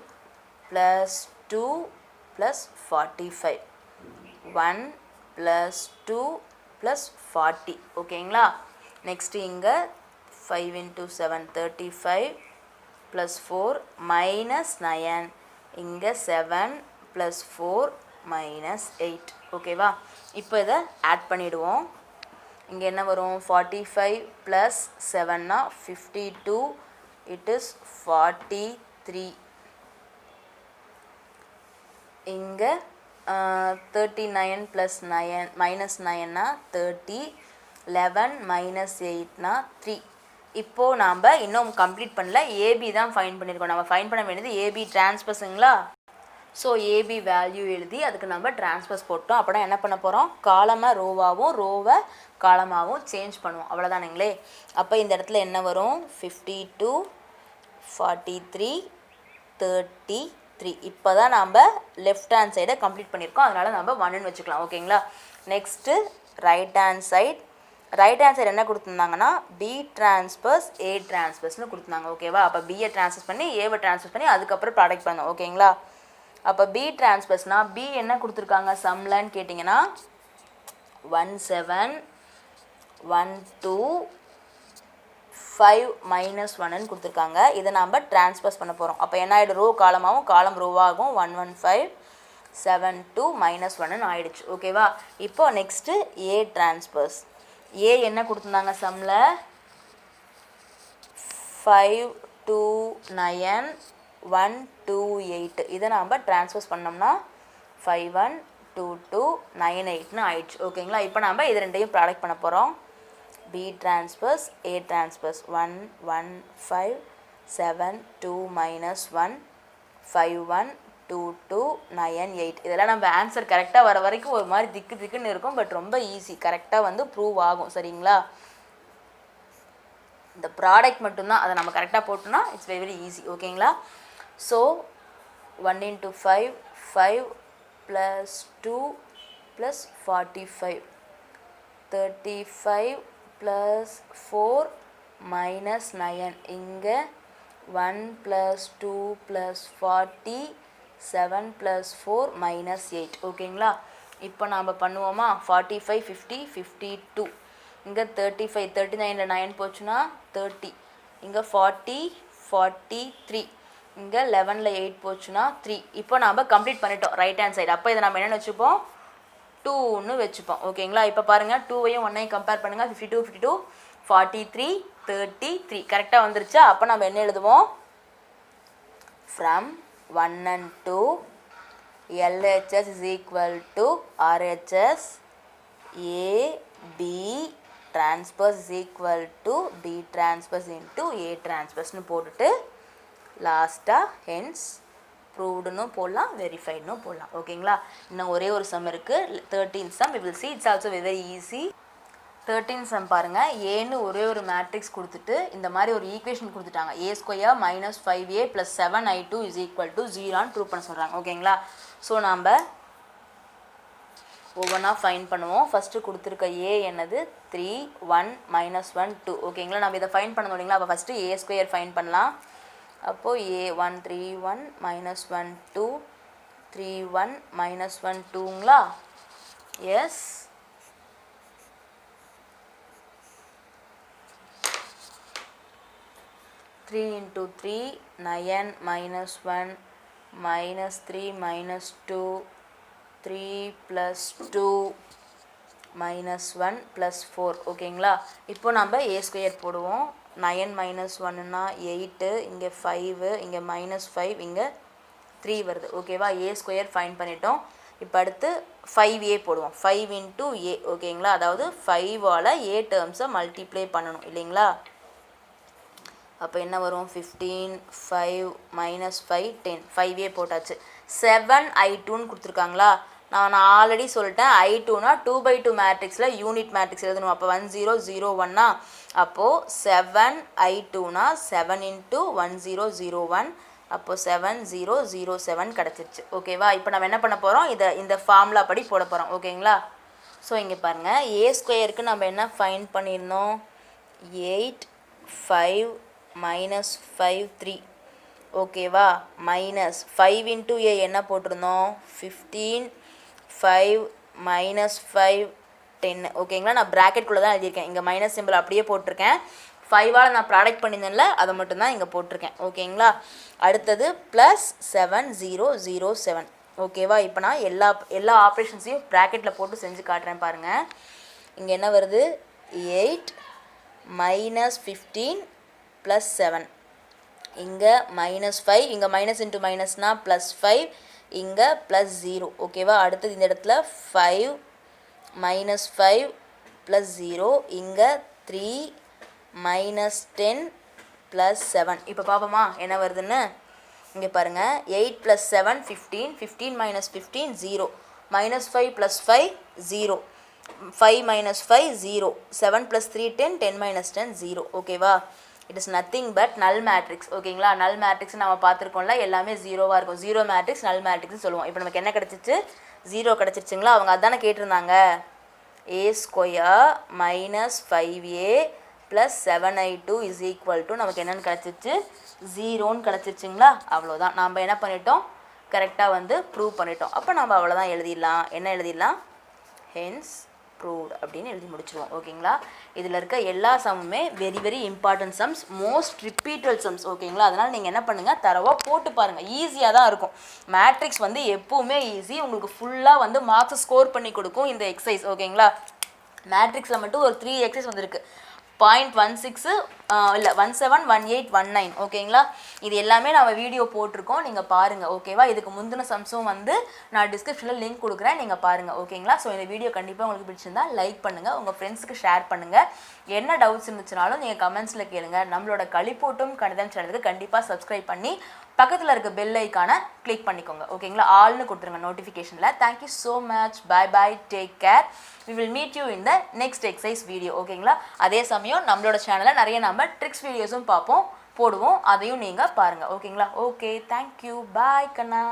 plus 2 plus 45 1 plus 2 plus 40 ஓகேங்களா next இங்கே 5 into 7 35 plus 4 minus 9 இங்கே 7 plus 4 minus 8 ஓகேவா இப்போ இதை ஆட் பண்ணிடுவோம் இங்கே என்ன வரும் 45 + 7னா 52 it is 43 இங்கே 39 + 9 -9னா 30 11 - 8னா 3 இப்போது நாம் இன்னும் கம்ப்ளீட் பண்ணல ஏபி தான் ஃபைண்ட் பண்ணியிருக்கோம் நம்ம ஃபைண்ட் பண்ண வேண்டியது ஏபி டிரான்ஸ்பஸுங்களா ஸோ ஏபி வேல்யூ எழுதி அதுக்கு நம்ம டிரான்ஸ்பஸ் போட்டோம் அப்படின்னா என்ன பண்ண போகிறோம் காலமை ரோவாகவும் ரோவை காலமாகவும் சேஞ்ச் பண்ணுவோம் அவ்வளோதானுங்களே அப்போ இந்த இடத்துல என்ன வரும் 52 43 33 இப்போ தான் நம்ம லெஃப்ட் ஹேண்ட் சைடை கம்ப்ளீட் பண்ணியிருக்கோம் அதனால் நம்ம 1ன்னு வச்சுக்கலாம் ஓகேங்களா நெக்ஸ்ட்டு ரைட் ஹேண்ட் சைடு என்ன கொடுத்துருந்தாங்கன்னா பி டிரான்ஸ்பஸ் ஏ டிரான்ஸ்பஸ்னு கொடுத்துருந்தாங்க ஓகேவா அப்போ பிஏ டிரான்ஸ்பஸ் பண்ணி ஏவை டிரான்ஸ்பஸ் பண்ணி அதுக்கப்புறம் ப்ராடக்ட் பண்ணோம் ஓகேங்களா அப்போ பி டிரான்ஸ்பஸ்னால் பி என்ன கொடுத்துருக்காங்க சம்லன்னு கேட்டிங்கன்னா 17 12 5 - 1ன்னு கொடுத்துருக்காங்க இதை நாம் டிரான்ஸ்பஸ் பண்ண போகிறோம் அப்போ என்ன ஆகிடும் ரோ காலமாகவும் காலம் ரோவாகும் 115 72 - 1ன்னு ஆயிடுச்சு ஓகேவா இப்போ நெக்ஸ்ட்டு ஏ டிரான்ஸ்பஸ் ஏ என்ன கொடுத்துருந்தாங்க சம்மில் 5 2 9 1 2 8 இதை நாம் டிரான்ஸ்பஸ் பண்ணோம்னா 51 22 98ன்னு ஆயிடுச்சு ஓகேங்களா இப்போ நாம் இது ரெண்டையும் ப்ராடக்ட் பண்ண போகிறோம் பி டிரான்ஸ்பஸ் ஏ டிரான்ஸ்பஸ் 1 1 5 7 2 - 1 51 22 9 8 இதெல்லாம் நம்ம ஆன்சர் கரெக்டாக வர வரைக்கும் ஒரு மாதிரி திக்குன்னு இருக்கும் பட் ரொம்ப ஈஸி கரெக்டாக வந்து ப்ரூவ் ஆகும் சரிங்களா இந்த ப்ராடக்ட் மட்டும்தான் அதை நம்ம கரெக்டாக போட்டோம்னா இட்ஸ் வெரி ஈஸி ஓகேங்களா ஸோ 1 × 5 5 + 2 + 45 35 + 4 - 9 இங்கே 1 + 2 + 40 7 + 4 - 8 ஓகேங்களா இப்போ நாம் பண்ணுவோமா 45 50 52 இங்கே 35 39ல் 9 போச்சுன்னா 30 இங்கே 40 43 இங்கே 11ல் 8 போச்சுன்னா 3 இப்போ நாம் கம்ப்ளீட் பண்ணிட்டோம் ரைட் ஹேண்ட் சைடு அப்போ இதை நம்ம என்னென்னு வச்சுப்போம் 2ன்னு வச்சுப்போம் ஓகேங்களா இப்போ பாருங்கள் 2வையும் 1ஐயும் கம்பேர் பண்ணுங்கள் 52 52 43 33 கரெக்டாக வந்துருச்சா அப்போ நம்ம என்ன எழுதுவோம் from 1 and 2 LHS is equal to RHS A B transpose is equal to B transpose into A transpose னு போட்டுட்டு லாஸ்ட்டாக hence proved போடலாம் வெரிஃபைட்னு போடலாம் ஓகேங்களா இன்னும் ஒரே ஒரு சம் இருக்குது 13th sum we will see it's also very easy 13th sum பாருங்கள் ஏன்னு ஒரே ஒரு மேட்ரிக்ஸ் கொடுத்துட்டு இந்த மாதிரி ஒரு ஈக்குவேஷன் கொடுத்துட்டாங்க A² - 5A + 7I2 is equal to 0ன்னு ப்ரூவ் பண்ண சொல்கிறாங்க ஓகேங்களா ஸோ நாம் ஒவ்வொன்றா ஃபைன் பண்ணுவோம் ஃபஸ்ட்டு கொடுத்துருக்க ஏ என்னது 3 1 - 1 2 ஓகேங்களா நம்ம இதை ஃபைன் பண்ணணும் இல்லைங்களா அப்போ ஃபஸ்ட்டு A² ஃபைன் பண்ணலாம் அப்போது A1 3 1 - 1 2 3 1 - 1 2ங்களா எஸ் 3 × 3 9 - 1 -3 - 2 3 + 2 - 1 + 4 ஓகேங்களா இப்போ நம்ம A² போடுவோம் 9 - 1னா 8 இங்கே 5 இங்கே -5 இங்கே 3 வருது ஓகேவா A² ஃபைன் பண்ணிட்டோம் இப்போ அடுத்து 5A போடுவோம் 5 × A ஓகேங்களா அதாவது 5ஆல் A டேர்ம்ஸை மல்டிப்ளை பண்ணணும் இல்லைங்களா அப்போ என்ன வரும் 15 5 -5 10 5A போட்டாச்சு 7I2ன்னு கொடுத்துருக்காங்களா நான் ஆல்ரெடி சொல்லிட்டேன் I2னா 2/2 மேட்ரிக்ஸில் யூனிட் மேட்ரிக்ஸ் எழுதணும் அப்போ 1 0 0 1னா அப்போது 7I2னா 7 × 1 0 0 1 அப்போது 7 0 0 7 கிடச்சிருச்சு ஓகேவா இப்போ நம்ம என்ன பண்ண போகிறோம் இந்த ஃபார்முலா படி போட போகிறோம் ஓகேங்களா ஸோ இங்கே பாருங்கள் A² நம்ம என்ன ஃபைண்ட் பண்ணியிருந்தோம் 8 5 -5 3 ஓகேவா -5 × A என்ன போட்டிருந்தோம் 15 5 -5 10 ஓகேங்களா நான் ப்ராக்கெட்குள்ளே தான் எழுதியிருக்கேன் இங்கே மைனஸ் சிம்பிள் அப்படியே போட்டிருக்கேன் 5ஆல் நான் ப்ராடக்ட் பண்ணியிருந்தேன்ல அதை மட்டும்தான் இங்கே போட்டிருக்கேன் ஓகேங்களா அடுத்தது +7 0 0 7 ஓகேவா இப்போ நான் எல்லா ஆப்ரேஷன்ஸையும் ப்ராக்கெட்டில் போட்டு செஞ்சு காட்டுறேன் பாருங்கள் இங்கே என்ன வருது 8 minus 15 plus 7. இங்கே -5, இங்கே மைனஸ் இன்ட்டு மைனஸ்னா +5, இங்கே +0. ஓகேவா? அடுத்தது இந்த இடத்துல 5 -5 +0, இங்கே 3 -10 +7. இப்போ பார்ப்போமா என்ன வருதுன்னு? இங்கே பாருங்கள், 8 + 7 15, 15 - 15 0, -5 + 5 0, 5 - 5 0, 7 + 3 10, 10 - 10 0. ஓகேவா? It is nothing but null matrix. ஓகேங்களா? நல் மேட்ரிக்ஸ் நம்ம பார்த்துருக்கோம்ல, எல்லாமே ஜீரோவாக இருக்கும். ஜீரோ மேட்ரிக்ஸ் நல் மேட்ரிக்ஸ்னு சொல்லுவோம். இப்போ நமக்கு என்ன கிடச்சிச்சு? 0 கிடச்சிருச்சுங்களா? அவங்க அதானே கேட்டிருந்தாங்க. a² - 5a + 7i2 = நமக்கு என்னென்னு கிடச்சிச்சு? 0ன்னு கிடச்சிருச்சுங்களா? அவ்வளோதான். நம்ம என்ன பண்ணிட்டோம்? கரெக்டாக வந்து ப்ரூவ் பண்ணிட்டோம். அப்போ நம்ம அவ்வளோதான் எழுதிடலாம். என்ன எழுதிடலாம்? ஹென்ஸ் ப்ரூவ்ட் அப்படின்னு எழுதி முடிச்சிடுவோம். ஓகேங்களா? இதில் இருக்க எல்லா சம்முமே very very important sums, most repeated sums. ஓகேங்களா? அதனால் நீங்கள் என்ன பண்ணுங்கள், தரவாக போட்டு பாருங்கள். ஈஸியாக தான் இருக்கும். மேட்ரிக்ஸ் வந்து எப்போவுமே ஈஸி. உங்களுக்கு ஃபுல்லாக வந்து மார்க்ஸ் ஸ்கோர் பண்ணி கொடுக்கும் இந்த எக்ஸசைஸ். ஓகேங்களா? மேட்ரிக்ஸில் மட்டும் ஒரு 3 எக்ஸசைஸ் வந்திருக்கு. 0.16 இல்லை 17, 18, 19. ஓகேங்களா? இது எல்லாமே நம்ம வீடியோ போட்டிருக்கோம், நீங்கள் பாருங்கள். ஓகேவா? இதுக்கு முந்தின சம்ஸும் வந்து நான் டிஸ்கிரிப்ஷனில் லிங்க் கொடுக்குறேன், நீங்கள் பாருங்கள். ஓகேங்களா? ஸோ இந்த வீடியோ கண்டிப்பாக உங்களுக்கு பிடிச்சிருந்தா லைக் பண்ணுங்கள், உங்கள் ஃப்ரெண்ட்ஸுக்கு ஷேர் பண்ணுங்கள். என்ன டவுட்ஸ் இருந்துச்சுனாலும் நீங்கள் கமெண்ட்ஸில் கேளுங்க. நம்மளோட களிப்பூட்டும் கணிதம் சேனலுக்கு கண்டிப்பாக சப்ஸ்கிரைப் பண்ணி பக்கத்தில் இருக்க பெல் ஐக்கான கிளிக் பண்ணிக்கோங்க. ஓகேங்களா? ஆல்னு கொடுத்துருங்க நோட்டிஃபிகேஷனில். Thank you so much. Bye bye. Take care. we will meet you in the next exercise video. ஓகேங்களா? அதே சமயம் நம்மளோட சேனலில் நிறைய நம்ம ட்ரிக்ஸ் வீடியோஸும் போடுவோம், அதையும் நீங்கள் பாருங்கள். ஓகேங்களா? Okay, thank you. பாய் கண்ணா.